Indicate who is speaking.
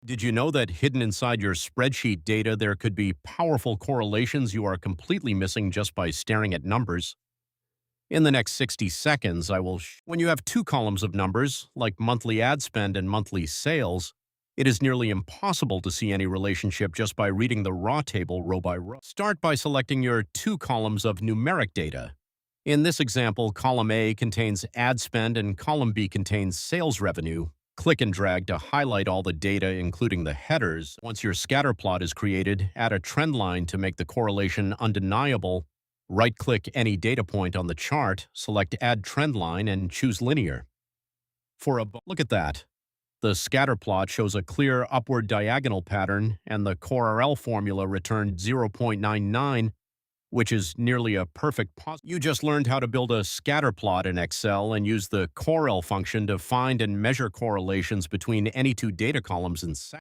Speaker 1: Did you know that hidden inside your spreadsheet data there could be powerful correlations you are completely missing just by staring at numbers? In the next 60 seconds, when you have two columns of numbers, like monthly ad spend and monthly sales, it is nearly impossible to see any relationship just by reading the raw table row by row. Start by selecting your two columns of numeric data. In this example, column A contains ad spend and column B contains sales revenue. Click and drag to highlight all the data, including the headers. Once your scatter plot is created, add a trend line to make the correlation undeniable. Right-click any data point on the chart, select Add Trend Line, and choose Linear. Look at that. The scatter plot shows a clear upward diagonal pattern, and the CoreRL formula returned 0.99, which is nearly a perfect You just learned how to build a scatter plot in Excel and use the CoreRL function to find and measure correlations between any two data columns in